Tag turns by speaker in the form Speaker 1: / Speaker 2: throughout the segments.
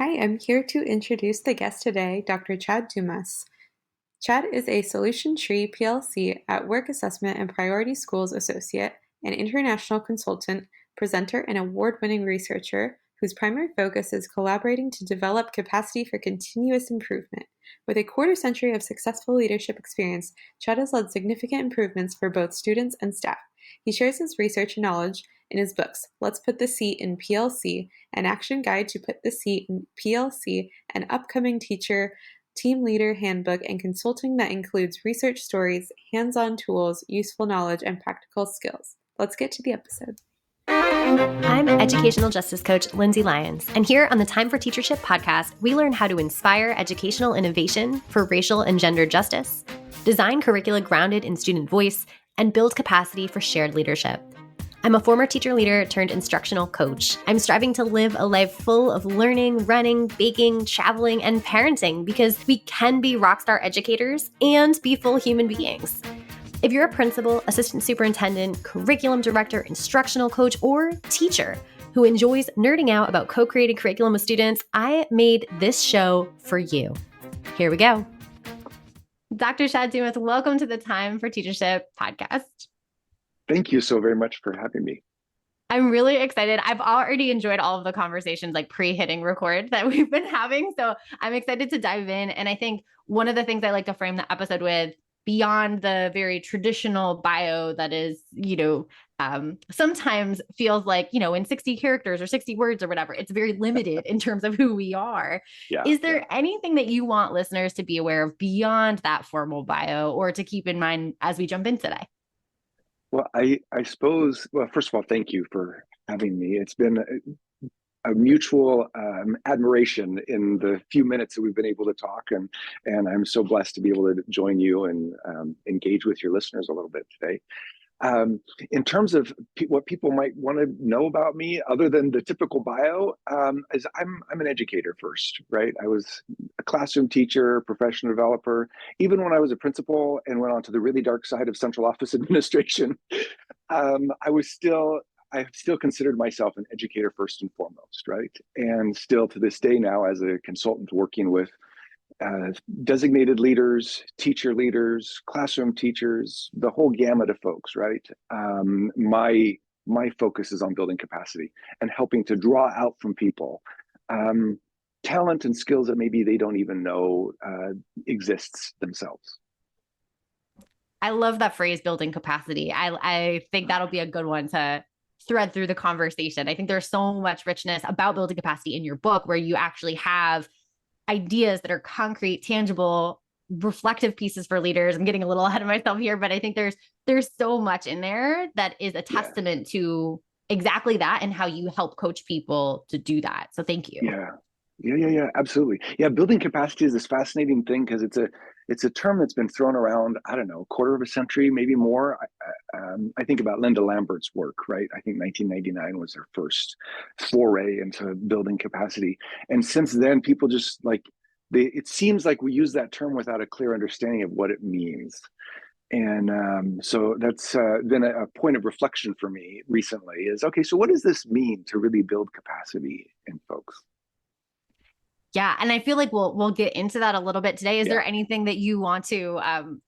Speaker 1: Hi, I'm here to introduce the guest today, Dr. Chad Dumas. Chad is a Solution Tree PLC at Work Assessment and Priority Schools Associate, an international consultant, presenter, and award-winning researcher whose primary focus is collaborating to develop capacity for continuous improvement. With a quarter century of successful leadership experience, Chad has led significant improvements for both students and staff. He shares his research and knowledge in his books, Let's Put the Seat in PLC, An Action Guide to Put the Seat in PLC, an upcoming teacher team leader handbook, and consulting that includes research stories, hands-on tools, useful knowledge, and practical skills. Let's get to the episode.
Speaker 2: I'm educational justice coach Lindsay Lyons, and here on the Time for Teachership podcast, we learn how to inspire educational innovation for racial and gender justice, design curricula grounded in student voice, and build capacity for shared leadership. I'm a former teacher leader turned instructional coach. I'm striving to live a life full of learning, running, baking, traveling, and parenting because we can be rockstar educators and be full human beings. If you're a principal, assistant superintendent, curriculum director, instructional coach, or teacher who enjoys nerding out about co-creating curriculum with students, I made this show for you. Here we go. Dr. Chad Dumas, welcome to the Time for Teachership podcast.
Speaker 3: Thank you so very much for having me.
Speaker 2: I'm really excited. I've already enjoyed all of the conversations like pre-hitting record that we've been having. So I'm excited to dive in. And I think one of the things I like to frame the episode with, beyond the very traditional bio that is, sometimes feels like, in 60 characters or 60 words or whatever, it's very limited in terms of who we are. Is there anything that you want listeners to be aware of beyond that formal bio or to keep in mind as we jump in today?
Speaker 3: Well, I suppose, first of all, thank you for having me. It's been a mutual admiration in the few minutes that we've been able to talk, and I'm so blessed to be able to join you and engage with your listeners a little bit today. In terms of what people might want to know about me, other than the typical bio, is I'm an educator first, right? I was a classroom teacher, professional developer. Even when I was a principal and went on to the really dark side of central office administration, I still considered myself an educator first and foremost, right? And still to this day now, as a consultant working with designated leaders, teacher leaders, classroom teachers, the whole gamut of folks, right? My focus is on building capacity and helping to draw out from people talent and skills that maybe they don't even know exists themselves.
Speaker 2: I love that phrase, building capacity. I think that'll be a good one to thread through the conversation. I think there's so much richness about building capacity in your book where you actually have ideas that are concrete, tangible, reflective pieces for leaders. I'm getting a little ahead of myself here, but I think there's so much in there that is a testament to exactly that and how you help coach people to do that. So thank you.
Speaker 3: Yeah, absolutely. Yeah, building capacity is this fascinating thing because it's a term that's been thrown around, I don't know, a quarter of a century, maybe more. I think about Linda Lambert's work, right? I think 1999 was her first foray into building capacity. And since then, people just it seems like we use that term without a clear understanding of what it means. And so that's been a point of reflection for me recently is, okay, so what does this mean to really build capacity in folks?
Speaker 2: Yeah. And I feel like we'll get into that a little bit today. Is there anything that you want to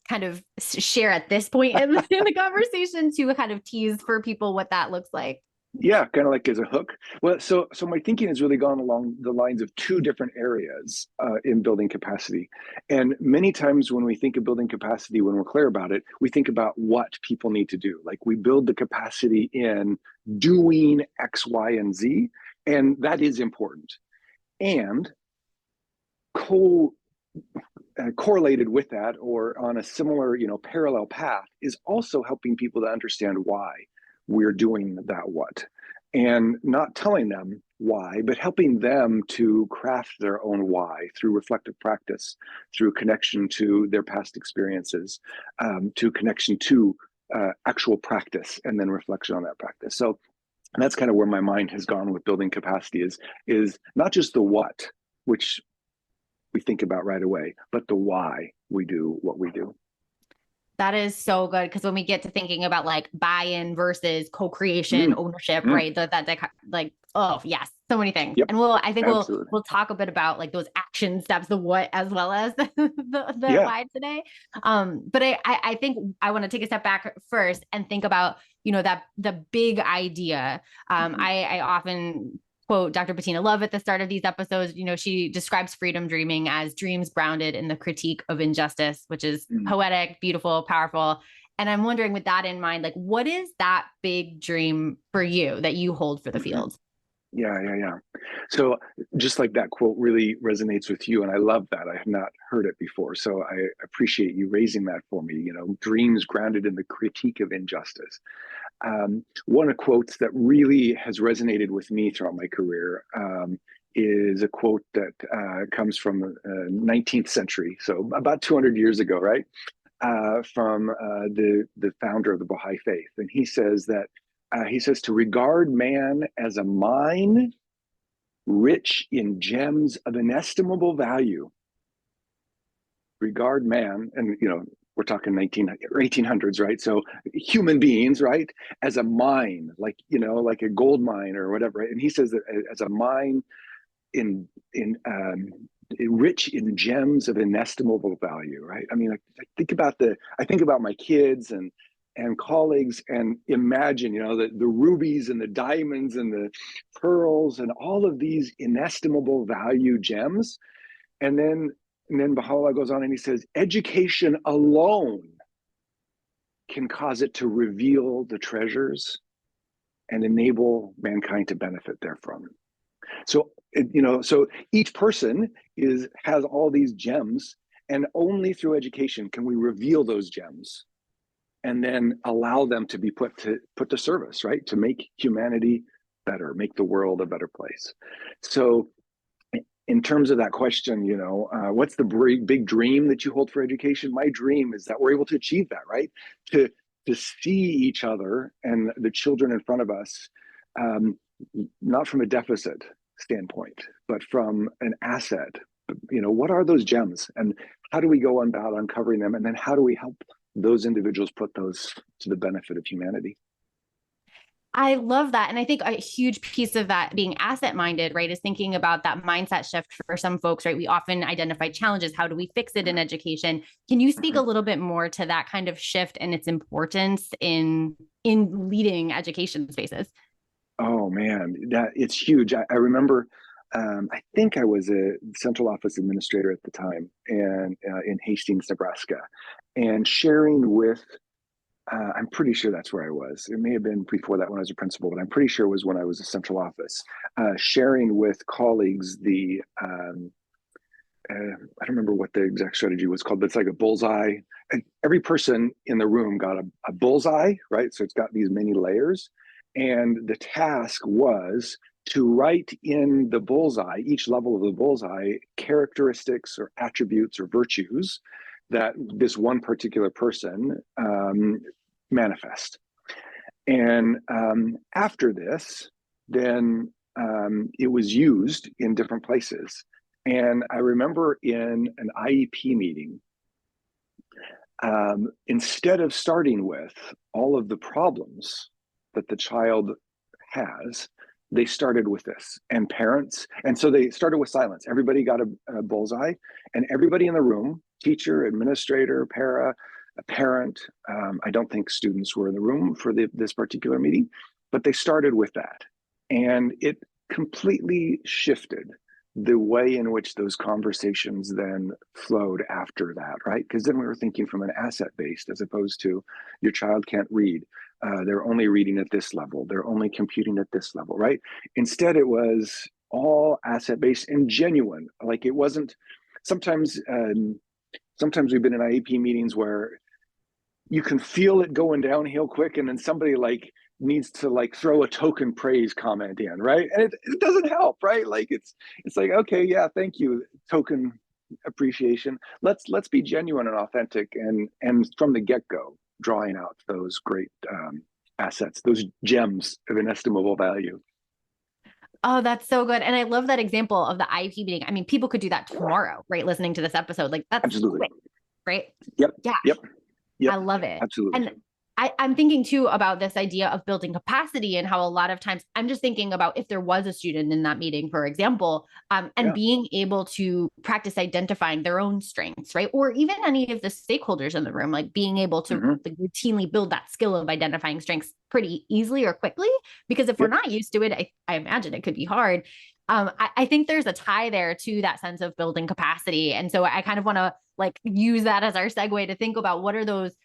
Speaker 2: kind of share at this point in the conversation to kind of tease for people what that looks like?
Speaker 3: Yeah, kind of like as a hook. Well, so my thinking has really gone along the lines of two different areas in building capacity. And many times when we think of building capacity, when we're clear about it, we think about what people need to do. Like we build the capacity in doing X, Y, and Z, and that is important. And correlated with that, or on a similar, parallel path, is also helping people to understand why we're doing that what, and not telling them why, but helping them to craft their own why through reflective practice, through connection to their past experiences, to connection to actual practice, and then reflection on that practice. So that's kind of where my mind has gone with building capacity is not just the what, which we think about right away, but the why we do what we do.
Speaker 2: That is so good. Because when we get to thinking about like buy-in versus co-creation,
Speaker 3: Mm,
Speaker 2: ownership,
Speaker 3: mm,
Speaker 2: right? That like, oh yes, so many things.
Speaker 3: yep,
Speaker 2: And I think
Speaker 3: absolutely.
Speaker 2: we'll talk a bit about like those action steps, the what as well as the
Speaker 3: Yeah.
Speaker 2: why today. But I think I want to take a step back first and think about, that the big idea.
Speaker 3: Mhm.
Speaker 2: I often quote Dr. Bettina Love at the start of these episodes. She describes freedom dreaming as dreams grounded in the critique of injustice, which is
Speaker 3: Mm,
Speaker 2: poetic, beautiful, powerful. And I'm wondering, with that in mind, like, what is that big dream for you that you hold for the
Speaker 3: mhm.
Speaker 2: field?
Speaker 3: Yeah, yeah, yeah. So just like that quote really resonates with you, and I love that. I have not heard it before, so I appreciate you raising that for me. Dreams grounded in the critique of injustice. One of the quotes that really has resonated with me throughout my career is a quote that comes from the 19th century, so about 200 years ago, right? From the founder of the Baha'i Faith, and he says to regard man as a mine rich in gems of inestimable value. Regard man, and we're talking 19 or 1800s, right? So human beings, right, as a mine, like a gold mine or whatever. Right? And he says that as a mine in rich in gems of inestimable value, right? I mean, I think about my kids and colleagues, and imagine, the rubies and the diamonds and the pearls and all of these inestimable value gems. And then Baha'u'llah goes on and he says, education alone can cause it to reveal the treasures and enable mankind to benefit therefrom. So each person has all these gems, and only through education can we reveal those gems and then allow them to be put to service, right? To make humanity better, make the world a better place. So in terms of that question, what's the big dream that you hold for education? My dream is that we're able to achieve that, right? To see each other and the children in front of us, um, not from a deficit standpoint, but from an asset. What are those gems, and how do we go about uncovering them, and then how do we help those individuals put those to the benefit of humanity?
Speaker 2: I love that. And I think a huge piece of that being asset minded, right, is thinking about that mindset shift for some folks, right? We often identify challenges. How do we fix it in education? Can you speak a
Speaker 3: Mhm.
Speaker 2: little bit more to that kind of shift and its importance in leading education spaces?
Speaker 3: Oh man, that it's huge. I remember. I think I was a central office administrator at the time, and in Hastings, Nebraska, and sharing with. I'm pretty sure that's where I was. It may have been before that when I was a principal, but I'm pretty sure it was when I was a central office, sharing with colleagues I don't remember what the exact strategy was called, but it's like a bullseye. And every person in the room got a bullseye, right? So it's got these many layers. And the task was to write in the bullseye, each level of the bullseye, characteristics or attributes or virtues that this one particular person manifest. And after this, then it was used in different places. And I remember in an IEP meeting, instead of starting with all of the problems that the child has, they started with this, and parents. And so they started with silence. Everybody got a bullseye, and everybody in the room, teacher, administrator, a parent, I don't think students were in the room for this particular meeting, but they started with that. And it completely shifted the way in which those conversations then flowed after that, right? Because then we were thinking from an asset based as opposed to your child can't read. They're only reading at this level. They're only computing at this level, right? Instead, it was all asset based and genuine. Like it wasn't. Sometimes, sometimes we've been in IEP meetings where you can feel it going downhill quick, and then somebody needs to throw a token praise comment in, right? And it doesn't help, right? It's like, okay, yeah, thank you, token appreciation. Let's be genuine and authentic, and from the get-go drawing out those great assets, those gems of inestimable value.
Speaker 2: Oh, that's so good. And I love that example of the IEP meeting. I mean, people could do that tomorrow, right? Listening to this episode, like that's
Speaker 3: Absolutely.
Speaker 2: quick, right?
Speaker 3: Yep.
Speaker 2: Yeah.
Speaker 3: Yep. Yep,
Speaker 2: I love it.
Speaker 3: absolutely.
Speaker 2: And I'm thinking too about this idea of building capacity and how a lot of times I'm just thinking about if there was a student in that meeting, for example, and
Speaker 3: Yeah.
Speaker 2: being able to practice identifying their own strengths, right? Or even any of the stakeholders in the room, like being able to
Speaker 3: Hmm.
Speaker 2: like, routinely build that skill of identifying strengths pretty easily or quickly. Because if we're
Speaker 3: Yep.
Speaker 2: not used to it, I imagine it could be hard. I think there's a tie there to that sense of building capacity. And so I kind of want to like use that as our segue to think about what are those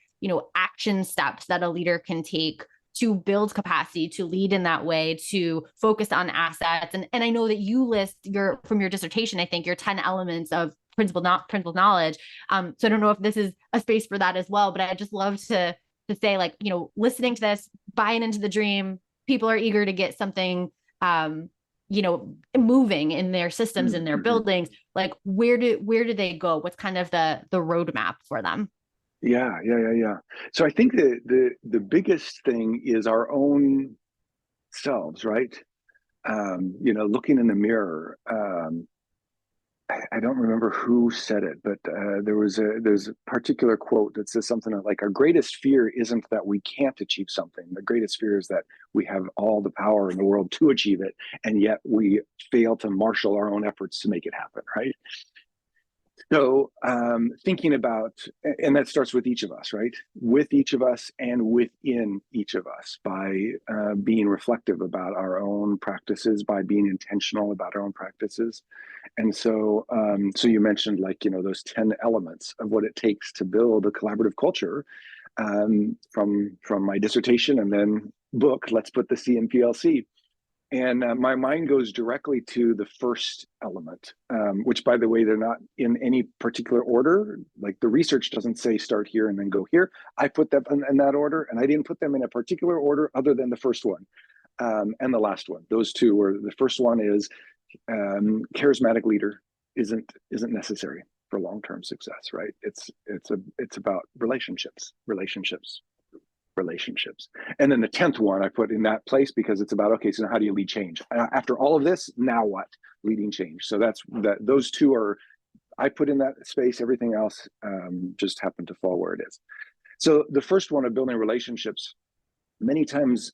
Speaker 2: action steps that a leader can take to build capacity, to lead in that way, to focus on assets. And I know that you list from your dissertation, I think your 10 elements of principal knowledge. So I don't know if this is a space for that as well, but I just love to say like, listening to this, buying into the dream, people are eager to get something, moving in their systems, in their
Speaker 3: Mm-hmm.
Speaker 2: buildings. Like where do they go? What's kind of the roadmap for them?
Speaker 3: Yeah. So I think the biggest thing is our own selves, right? Looking in the mirror. I don't remember who said it, but there's a particular quote that says something like, "Our greatest fear isn't that we can't achieve something. The greatest fear is that we have all the power in the world to achieve it, and yet we fail to marshal our own efforts to make it happen." Right. So, thinking about, and that starts with each of us, right? With each of us and within each of us by being reflective about our own practices, by being intentional about our own practices. And so, so you mentioned like, those 10 elements of what it takes to build a collaborative culture, from my dissertation and then book, Let's Put the C in PLC. And my mind goes directly to the first element, which, by the way, they're not in any particular order. Like the research doesn't say start here and then go here. I put them in that order, and I didn't put them in a particular order other than the first one and the last one. Those two were the first one is charismatic leader isn't necessary for long-term success, right? It's about relationships. And then the 10th one I put in that place because it's about, okay, so how do you lead change? After all of this, now what? Leading change. So those two are, I put in that space, everything else just happened to fall where it is. So the first one of building relationships, many times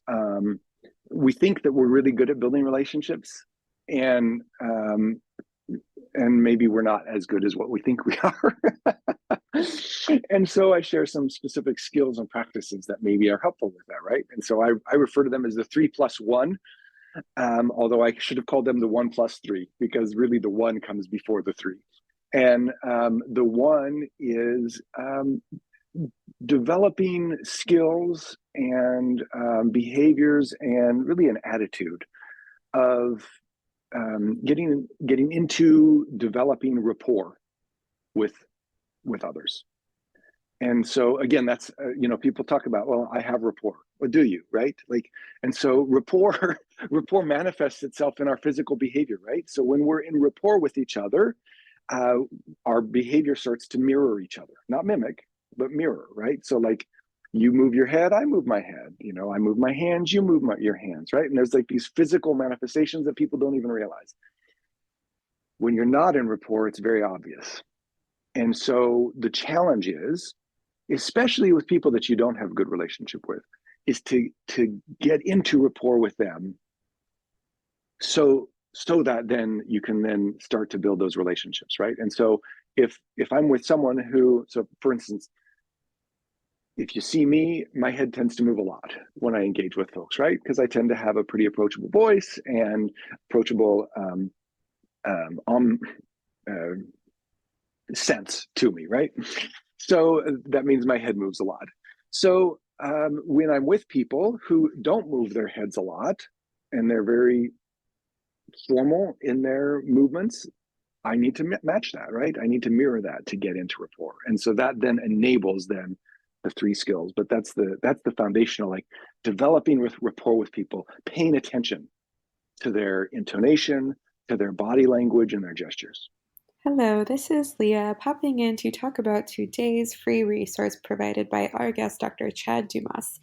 Speaker 3: we think that we're really good at building relationships and maybe we're not as good as what we think we are. And so I share some specific skills and practices that maybe are helpful with that, right? And so I refer to them as the 3+1, although I should have called them the 1+3 because really the one comes before the three. And the one is developing skills and behaviors and really an attitude of getting into developing rapport with others. And so again, that's people talk about, well, I have rapport. Well, do you, right? Like, and so rapport manifests itself in our physical behavior, right? So when we're in rapport with each other, our behavior starts to mirror each other, not mimic, but mirror, right? So like you move your head, I move my head, I move my hands, you move your hands, right? And there's like these physical manifestations that people don't even realize. When you're not in rapport, it's very obvious. And so the challenge is, especially with people that you don't have a good relationship with, is to get into rapport with them so that then you can then start to build those relationships, right? And so if I'm with someone who, so for instance, if you see me, my head tends to move a lot when I engage with folks, right? Because I tend to have a pretty approachable voice and approachable sense to me, right? So that means my head moves a lot. So when I'm with people who don't move their heads a lot and they're very formal in their movements, I need to match that, right? I need to mirror that to get into rapport. And so that then enables then the three skills. But that's the foundational, like developing with rapport with people, paying attention to their intonation, to their body language and their gestures.
Speaker 1: Hello, this is Leah popping in to talk about today's free resource provided by our guest, Dr. Chad Dumas.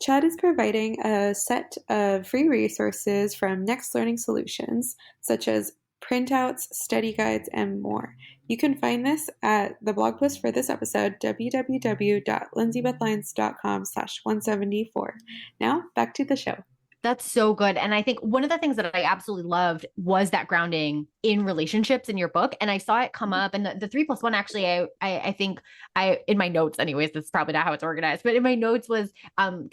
Speaker 1: Chad is providing a set of free resources from Next Learning Solutions, such as printouts, study guides, and more. You can find this at the blog post for this episode, www.lindsaybethlyons.com/174. Now, back to the show.
Speaker 2: That's so good. And I think one of the things that I absolutely loved was that grounding in relationships in your book. And I saw it come up, and the 3+1, actually, I think in my notes, anyways, this is probably not how it's organized, but in my notes was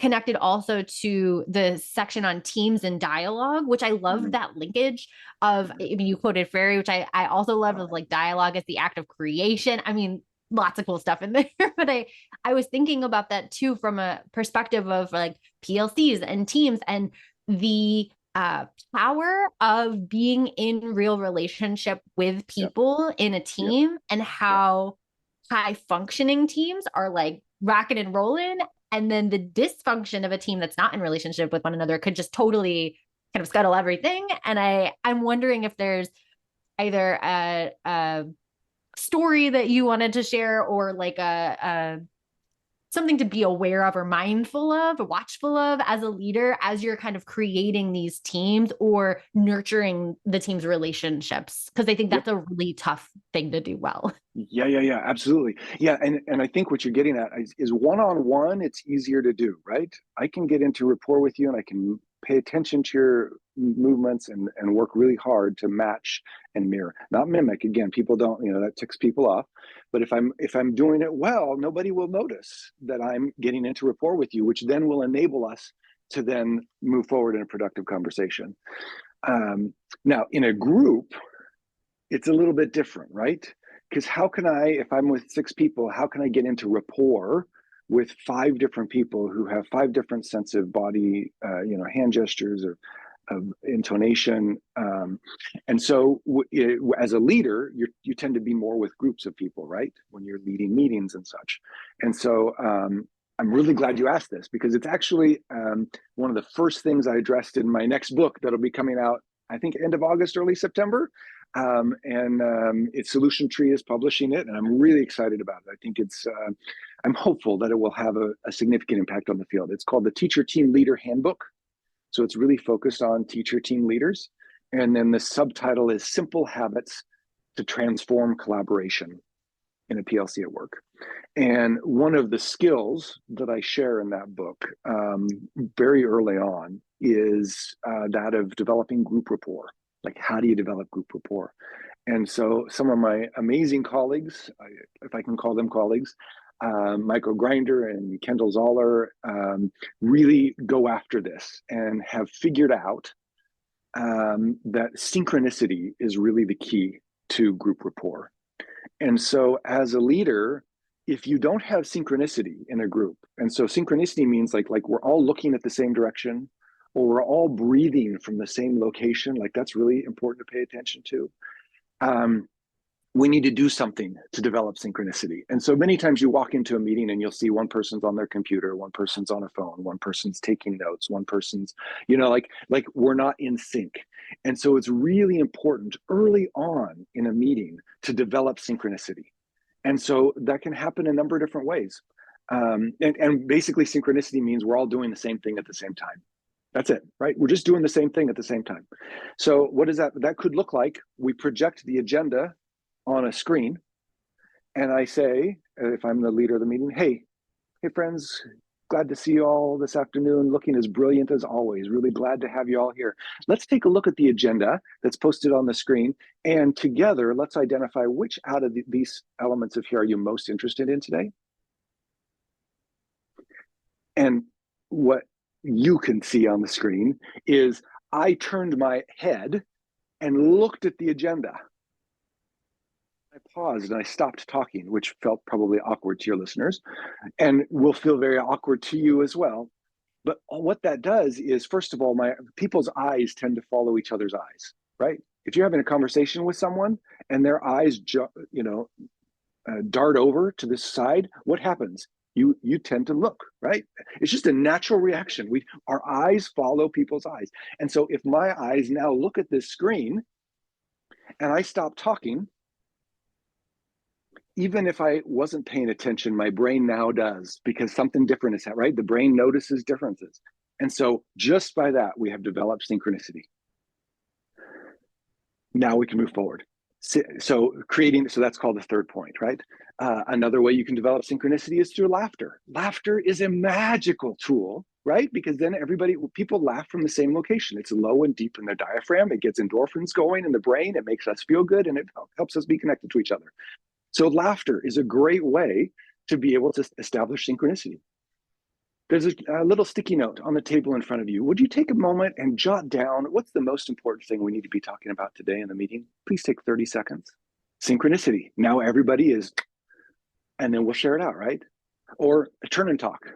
Speaker 2: connected also to the section on teams and dialogue, which I loved that linkage of, I mean, you quoted Frary, which I also loved, of like dialogue as the act of creation. I mean, lots of cool stuff in there, but I was thinking about that too, from a perspective of like PLCs and teams, and the power of being in real relationship with people in a team, and how high functioning teams are like rocking and rolling. And then the dysfunction of a team that's not in relationship with one another could just totally kind of scuttle everything. And I'm wondering if there's either a story that you wanted to share, or like a something to be aware of or mindful of or watchful of as a leader, as you're kind of creating these teams or nurturing the team's relationships, because I think that's a really tough thing to do well.
Speaker 3: Yeah, absolutely. Yeah, and I think what you're getting at is one-on-one, it's easier to do, right? I can get into rapport with you, and I can pay attention to your movements and work really hard to match and mirror, not mimic. Again, people don't, that ticks people off. But if I'm doing it well, nobody will notice that I'm getting into rapport with you, which then will enable us to then move forward in a productive conversation. Now, in a group, it's a little bit different, right? Because how can if I'm with 6 people, how can I get into rapport with 5 different people who have 5 different sense of body, hand gestures or of intonation? And so as a leader, you tend to be more with groups of people, right? When you're leading meetings and such. And so I'm really glad you asked this, because it's actually one of the first things I addressed in my next book that'll be coming out, I think, end of August, early September. It's Solution Tree is publishing it, and I'm really excited about it. I think I'm hopeful that it will have a significant impact on the field. It's called the Teacher Team Leader Handbook. So it's really focused on teacher team leaders. And then the subtitle is Simple Habits to Transform Collaboration in a PLC at Work. And one of the skills that I share in that book very early on is that of developing group rapport. Like, how do you develop group rapport? And so some of my amazing colleagues, if I can call them colleagues, Michael Grinder and Kendall Zoller, really go after this and have figured out that synchronicity is really the key to group rapport. And so as a leader, if you don't have synchronicity in a group, and so synchronicity means like we're all looking at the same direction, or we're all breathing from the same location, like that's really important to pay attention to. We need to do something to develop synchronicity. And so many times you walk into a meeting and you'll see one person's on their computer, one person's on a phone, one person's taking notes, one person's, like we're not in sync. And so it's really important early on in a meeting to develop synchronicity. And so that can happen a number of different ways. And basically synchronicity means we're all doing the same thing at the same time. That's it, right? We're just doing the same thing at the same time. So what does that could look like? We project the agenda on a screen, and I say, if I'm the leader of the meeting, hey friends, glad to see you all this afternoon, looking as brilliant as always. Really glad to have you all here. Let's take a look at the agenda that's posted on the screen, and together let's identify which out of these elements of here are you most interested in today. And what you can see on the screen is I turned my head and looked at the agenda. I paused and I stopped talking, which felt probably awkward to your listeners and will feel very awkward to you as well. But what that does is, first of all, people's eyes tend to follow each other's eyes, right? If you're having a conversation with someone and their eyes, dart over to this side, what happens? You tend to look, right? It's just a natural reaction. Our eyes follow people's eyes. And so if my eyes now look at this screen and I stop talking, even if I wasn't paying attention, my brain now does, because something different is happening, right? The brain notices differences. And so just by that, we have developed synchronicity. Now we can move forward. So that's called the third point, right? Another way you can develop synchronicity is through laughter. Laughter is a magical tool, right? Because then people laugh from the same location. It's low and deep in their diaphragm. It gets endorphins going in the brain. It makes us feel good, and it helps us be connected to each other. So laughter is a great way to be able to establish synchronicity. There's a little sticky note on the table in front of you. Would you take a moment and jot down what's the most important thing we need to be talking about today in the meeting? Please take 30 seconds. Synchronicity. Now everybody is, and then we'll share it out, right? Or turn and talk.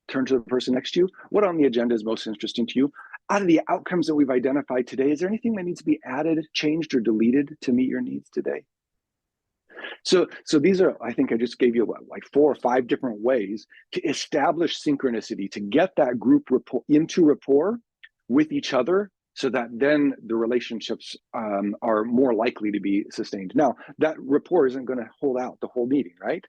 Speaker 3: Turn to the person next to you. What on the agenda is most interesting to you? Out of the outcomes that we've identified today, is there anything that needs to be added, changed, or deleted to meet your needs today? So these are, I think I just gave you like 4 or 5 different ways to establish synchronicity, to get that group into rapport with each other, so that then the relationships are more likely to be sustained. Now, that rapport isn't going to hold out the whole meeting, right?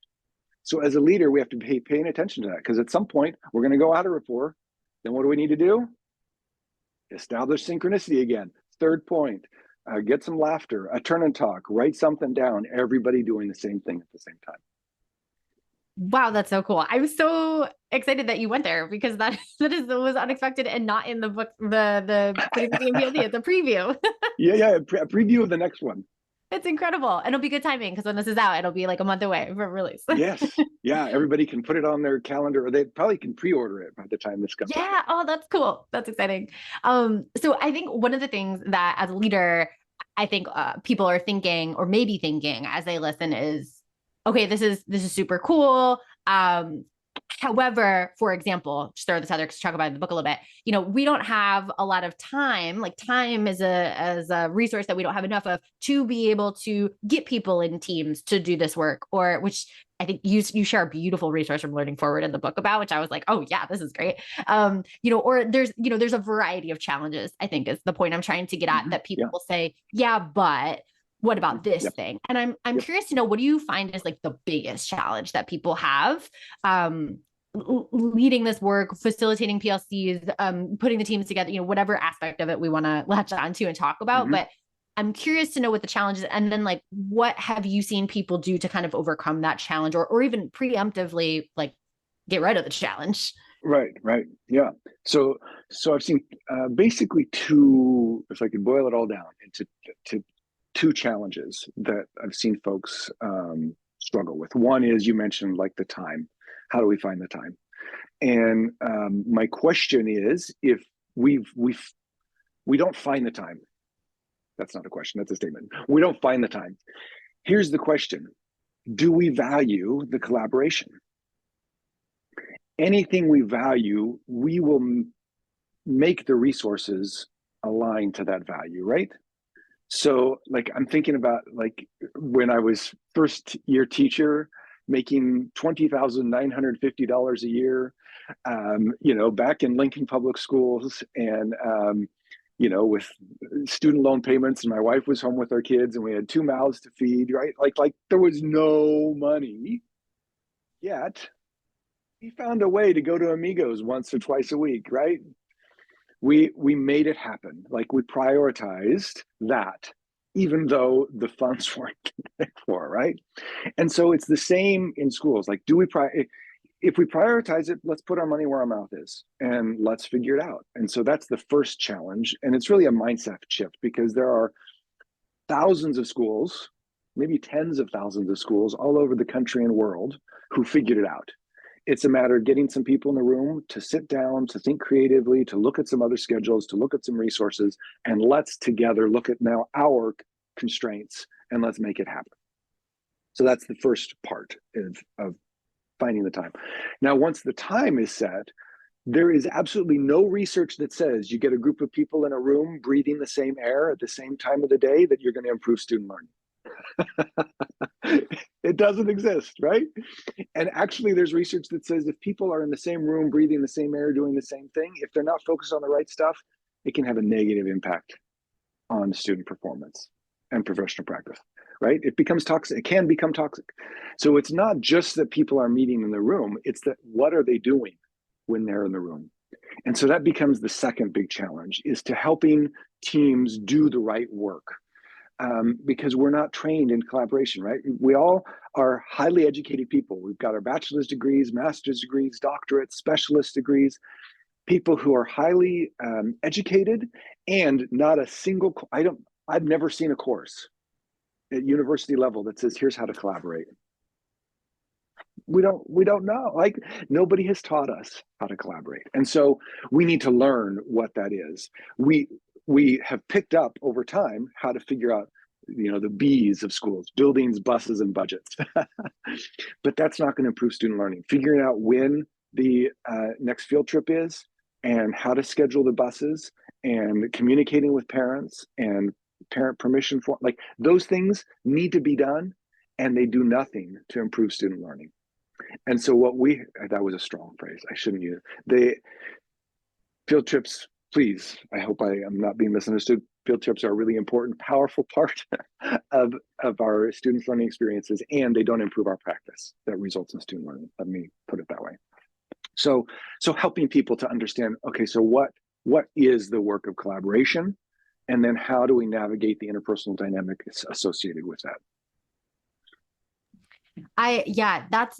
Speaker 3: So as a leader, we have to be paying attention to that, because at some point we're going to go out of rapport. Then what do we need to do? Establish synchronicity again. Third point. Get some laughter, a turn and talk, write something down, everybody doing the same thing at the same time.
Speaker 2: Wow, that's so cool. I was so excited that you went there, because that was unexpected and not in the book, the putting the PLC. It's a preview.
Speaker 3: Yeah, a preview of the next one.
Speaker 2: It's incredible. And it'll be good timing, because when this is out, it'll be like a month away from release.
Speaker 3: Yes. Yeah, everybody can put it on their calendar, or they probably can pre-order it by the time this comes out.
Speaker 2: Yeah. Oh, that's cool. That's exciting. So I think one of the things that as a leader, I think people are thinking, or maybe thinking as they listen, is, okay, this is super cool. However, for example, just throw this out there because talk about it in the book a little bit. We don't have a lot of time. Like, time is a resource that we don't have enough of to be able to get people in teams to do this work, or which I think you share a beautiful resource from Learning Forward in the book about, which I was like, oh yeah, this is great. Or there's a variety of challenges, I think is the point I'm trying to get at, that people will say, yeah, but what about this thing? And I'm curious to know, what do you find is like the biggest challenge that people have leading this work, facilitating PLCs, putting the teams together, whatever aspect of it we want to latch onto and talk about. But I'm curious to know what the challenge is, and then like, what have you seen people do to kind of overcome that challenge, or even preemptively like get rid of the challenge?
Speaker 3: Right. Yeah. So I've seen basically 2, if I could boil it all down into 2 challenges that I've seen folks struggle with. One is, you mentioned, like, the time. How do we find the time? And my question is, if we don't find the time, that's not a question, that's a statement. We don't find the time. Here's the question: do we value the collaboration? Anything we value, we will make the resources align to that value, right? So, like, I'm thinking about, like, when I was first year teacher, making $20,950 a year, back in Lincoln Public Schools, and with student loan payments, and my wife was home with our kids, and we had 2 mouths to feed, right? Like there was no money, yet we found a way to go to Amigos once or twice a week, right? We made it happen. Like, we prioritized that, even though the funds weren't there for, right? And so it's the same in schools. Like, if we prioritize it, let's put our money where our mouth is, and let's figure it out. And so that's the first challenge. And it's really a mindset shift, because there are thousands of schools, maybe tens of thousands of schools all over the country and world who figured it out. It's a matter of getting some people in the room to sit down, to think creatively, to look at some other schedules, to look at some resources, and let's together look at now our constraints, and let's make it happen. So that's the first part of finding the time. Now, once the time is set, there is absolutely no research that says you get a group of people in a room breathing the same air at the same time of the day that you're going to improve student learning. It doesn't exist, right? And actually, there's research that says if people are in the same room, breathing the same air, doing the same thing, if they're not focused on the right stuff, it can have a negative impact on student performance and professional practice, right? It becomes toxic. It can become toxic. So it's not just that people are meeting in the room, it's that what are they doing when they're in the room? And so that becomes the second big challenge, is to helping teams do the right work. Because we're not trained in collaboration, right? We all are highly educated people. We've got our bachelor's degrees, master's degrees, doctorates, specialist degrees, people who are highly educated, and not a single, I've never seen a course at university level that says, here's how to collaborate. We don't know. Like, nobody has taught us how to collaborate. And so we need to learn what that is. We have picked up over time how to figure out, the B's of schools: buildings, buses, and budgets. But that's not going to improve student learning. Figuring out when the next field trip is, and how to schedule the buses, and communicating with parents, and parent permission for, like, those things need to be done, and they do nothing to improve student learning. And so that was a strong phrase. I shouldn't use the field trips. Please, I hope I am not being misunderstood. Field trips are a really important, powerful part of our students' learning experiences, and they don't improve our practice that results in student learning. Let me put it that way. So helping people to understand, okay, so what is the work of collaboration, and then how do we navigate the interpersonal dynamics associated with that?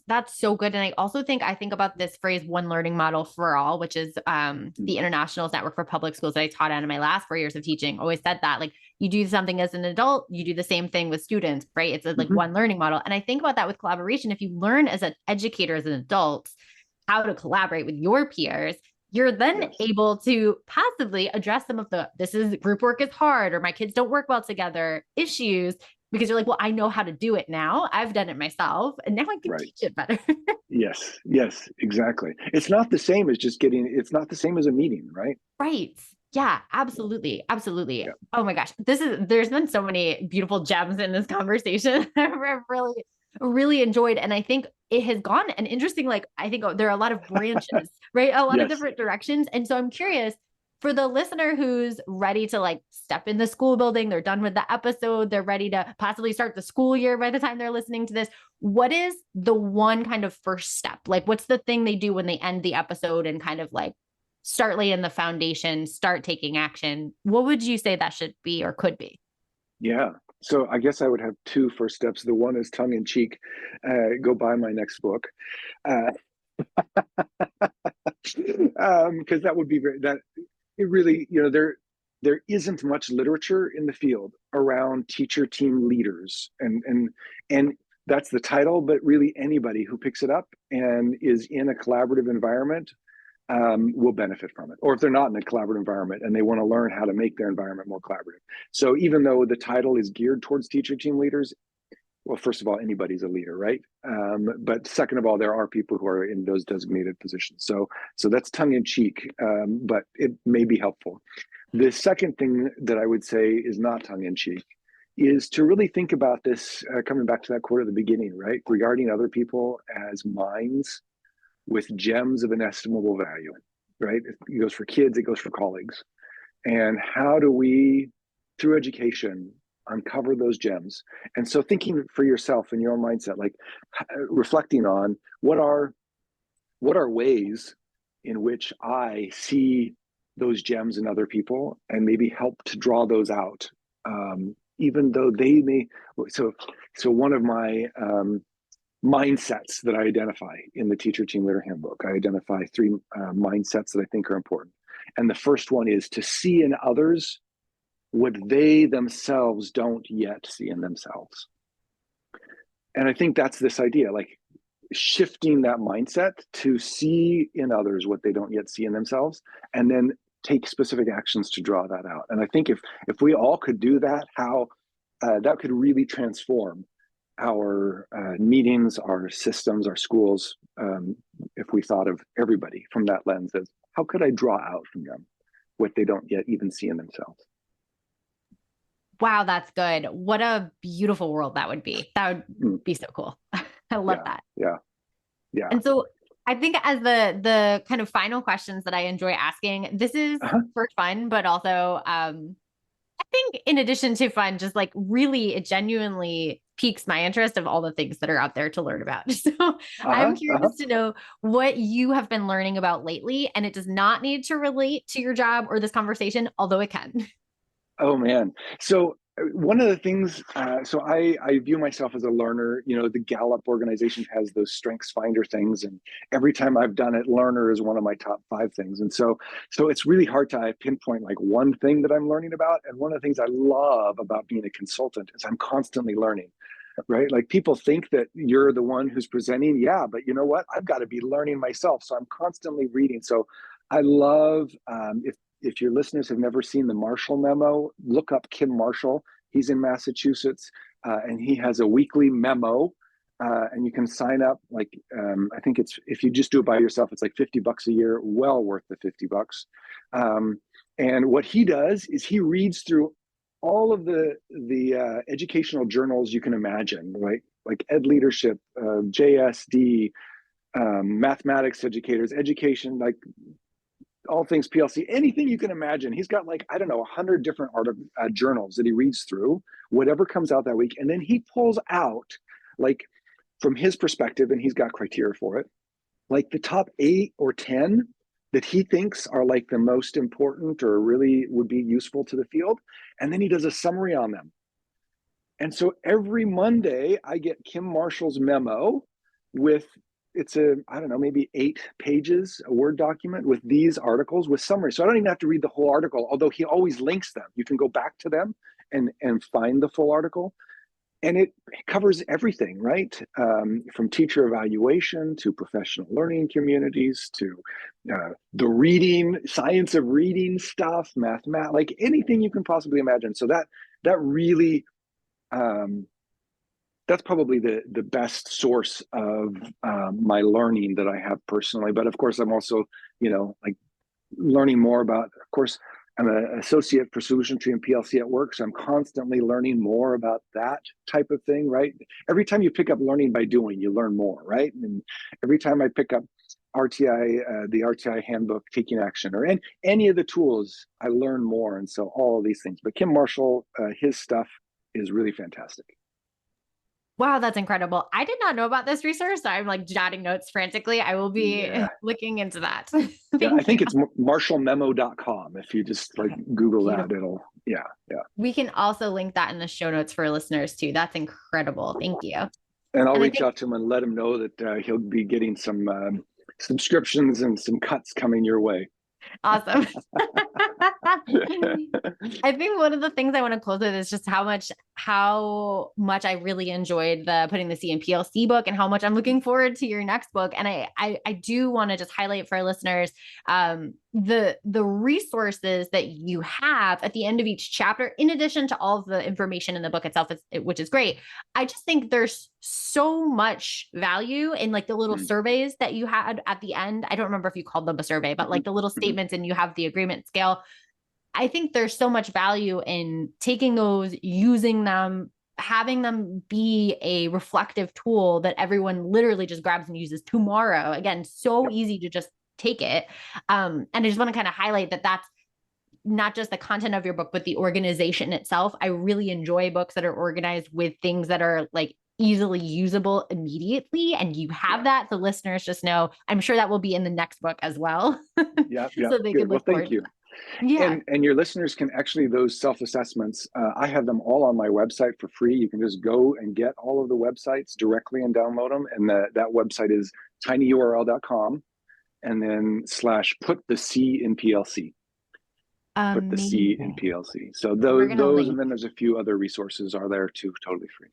Speaker 2: That's so good. And I also think about this phrase, one learning model for all, which is the Internationals Network for Public Schools that I taught at in my last 4 years of teaching. Always said that, like, you do something as an adult, you do the same thing with students, right? It's like one learning model. And I think about that with collaboration. If you learn as an educator, as an adult, how to collaborate with your peers, you're then able to passively address some of this is group work is hard, or my kids don't work well together issues, because you're like, well, I know how to do it now. I've done it myself, and now I can teach it better.
Speaker 3: Yes, exactly. It's not the same as it's not the same as a meeting, right?
Speaker 2: Right. Yeah, absolutely. Absolutely. Yeah. Oh my gosh. There's been so many beautiful gems in this conversation. I've really enjoyed. And I think it has gone an interesting, like, I think there are a lot of branches, right? A lot of different directions. And so I'm curious, for the listener who's ready to, like, step in the school building, they're done with the episode, they're ready to possibly start the school year by the time they're listening to this, what is the one kind of first step? Like, what's the thing they do when they end the episode and kind of like start laying the foundation, start taking action? What would you say that should be or could be?
Speaker 3: Yeah. So I guess I would have two first steps. The one is tongue in cheek, go buy my next book. Because that would be it really, there isn't much literature in the field around teacher team leaders, and that's the title, but really anybody who picks it up and is in a collaborative environment will benefit from it. Or if they're not in a collaborative environment and they want to learn how to make their environment more collaborative. So even though the title is geared towards teacher team leaders, well, first of all, anybody's a leader, right? But second of all, there are people who are in those designated positions. So that's tongue in cheek, but it may be helpful. The second thing that I would say is not tongue in cheek is to really think about this, coming back to that quote at the beginning, right? Regarding other people as minds with gems of inestimable value, right? It goes for kids, it goes for colleagues. And how do we, through education, uncover those gems? And so thinking for yourself in your own mindset, like reflecting on what are ways in which I see those gems in other people, and maybe help to draw those out, even though they may. So one of my mindsets that I identify in the Teacher Team Leader Handbook, I identify three mindsets that I think are important. And the first one is to see in others what they themselves don't yet see in themselves. And I think that's this idea, like shifting that mindset to see in others what they don't yet see in themselves, and then take specific actions to draw that out. And I think if we all could do that, how that could really transform our meetings, our systems, our schools, if we thought of everybody from that lens as, how could I draw out from them what they don't yet even see in themselves?
Speaker 2: Wow, that's good. What a beautiful world that would be. That would be so cool. I love that.
Speaker 3: Yeah.
Speaker 2: And so I think as the kind of final questions that I enjoy asking, this is for fun, but also think in addition to fun, just like really, it genuinely piques my interest of all the things that are out there to learn about. So I'm curious to know what you have been learning about lately. And it does not need to relate to your job or this conversation, although it can.
Speaker 3: Oh man. So one of the things, so I view myself as a learner. You know, the Gallup organization has those strengths finder things. And every time I've done it, learner is one of my top 5 things. And so it's really hard to pinpoint like one thing that I'm learning about. And one of the things I love about being a consultant is I'm constantly learning. Right? Like people think that you're the one who's presenting. Yeah, but you know what? I've got to be learning myself. So I'm constantly reading. So I love, if your listeners have never seen the Marshall Memo, look up Kim Marshall. He's in Massachusetts, and he has a weekly memo, and you can sign up. Like I think it's, if you just do it by yourself, it's like $50 a year, well worth the $50. And what he does is he reads through all of the educational journals you can imagine, right? Like Ed Leadership, JSD, mathematics educators, education, like all things PLC, anything you can imagine. He's got like, I don't know, 100 different journals that he reads through, whatever comes out that week. And then he pulls out, like from his perspective, and he's got criteria for it, like the top 8 or 10 that he thinks are like the most important or really would be useful to the field. And then he does a summary on them. And so every Monday I get Kim Marshall's memo with, it's I don't know, maybe 8 pages, a Word document with these articles with summary. So I don't even have to read the whole article, although he always links them. You can go back to them and find the full article. And it covers everything, right? From teacher evaluation to professional learning communities to the reading, science of reading stuff, mathematics, like anything you can possibly imagine. So that really, that's probably the best source of my learning that I have personally. But of course, I'm also, like learning more about, of course, I'm an associate for Solution Tree and PLC at work, so I'm constantly learning more about that type of thing, right? Every time you pick up learning by doing, you learn more, right? And every time I pick up RTI, the RTI handbook, taking action, or any of the tools, I learn more. And so all of these things. But Kim Marshall, his stuff is really fantastic.
Speaker 2: Wow, that's incredible. I did not know about this resource, so I'm like jotting notes frantically. I will be looking into that.
Speaker 3: I think it's marshallmemo.com. If you just like Google that, it'll, yeah.
Speaker 2: We can also link that in the show notes for listeners too. That's incredible. Thank you.
Speaker 3: And I'll reach out to him and let him know that he'll be getting some subscriptions and some cuts coming your way.
Speaker 2: Awesome. I think one of the things I want to close with is just how much I really enjoyed the Putting the C in PLC book and how much I'm looking forward to your next book. And I do want to just highlight for our listeners the resources that you have at the end of each chapter, in addition to all of the information in the book itself, which is great. I just think there's so much value in like the little surveys that you had at the end. I don't remember if you called them a survey, but like the little statements, and you have the agreement scale. I think there's so much value in taking those, using them, having them be a reflective tool that everyone literally just grabs and uses tomorrow. Again, so easy to just take it. And I just want to kind of highlight that that's not just the content of your book, but the organization itself. I really enjoy books that are organized with things that are like easily usable immediately. And you have that. The listeners just know, I'm sure that will be in the next book as well.
Speaker 3: Yeah.
Speaker 2: So they can look forward.
Speaker 3: Thank you.
Speaker 2: Yeah.
Speaker 3: And your listeners can actually, those self-assessments, I have them all on my website for free. You can just go and get all of the websites directly and download them. And that website is tinyurl.com and then / put the C in PLC. Put the C in PLC. So those and then there's a few other resources are there too, totally free.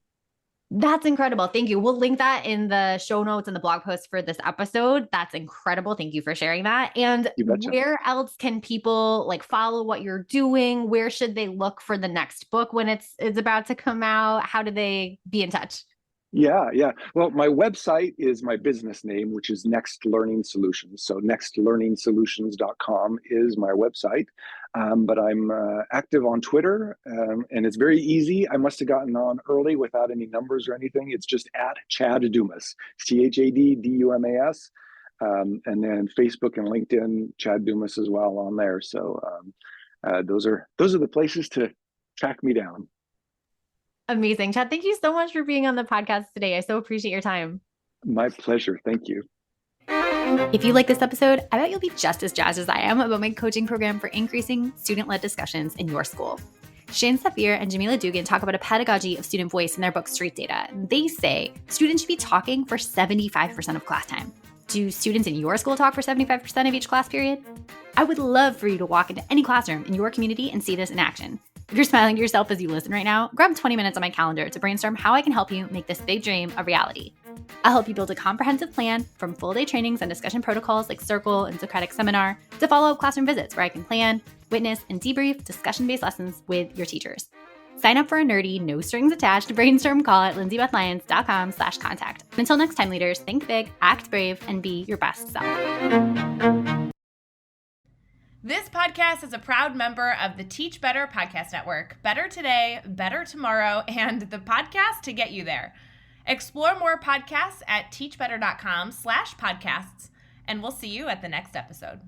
Speaker 2: That's incredible. Thank you. We'll link that in the show notes and the blog post for this episode. That's incredible. Thank you for sharing that. And where else can people like follow what you're doing? Where should they look for the next book when it's about to come out? How do they be in touch?
Speaker 3: Yeah. Well, my website is my business name, which is Next Learning Solutions. So nextlearningsolutions.com is my website. But I'm active on Twitter, and it's very easy. I must have gotten on early without any numbers or anything. It's just at Chad Dumas, ChadDumas. And then Facebook and LinkedIn, Chad Dumas as well on there. So those are the places to track me down.
Speaker 2: Amazing. Chad, thank you so much for being on the podcast today. I so appreciate your time.
Speaker 3: My pleasure. Thank you.
Speaker 2: If you like this episode, I bet you'll be just as jazzed as I am about my coaching program for increasing student-led discussions in your school. Shane Safir and Jamila Dugan talk about a pedagogy of student voice in their book, Street Data. They say students should be talking for 75% of class time. Do students in your school talk for 75% of each class period? I would love for you to walk into any classroom in your community and see this in action. If you're smiling to yourself as you listen right now, grab 20 minutes on my calendar to brainstorm how I can help you make this big dream a reality. I'll help you build a comprehensive plan from full-day trainings and discussion protocols like Circle and Socratic Seminar to follow-up classroom visits where I can plan, witness, and debrief discussion-based lessons with your teachers. Sign up for a nerdy, no-strings-attached brainstorm call at lindsaybethlyons.com/contact. Until next time, leaders, think big, act brave, and be your best self.
Speaker 4: This podcast is a proud member of the Teach Better Podcast Network. Better today, better tomorrow, and the podcast to get you there. Explore more podcasts at teachbetter.com/podcasts, and we'll see you at the next episode.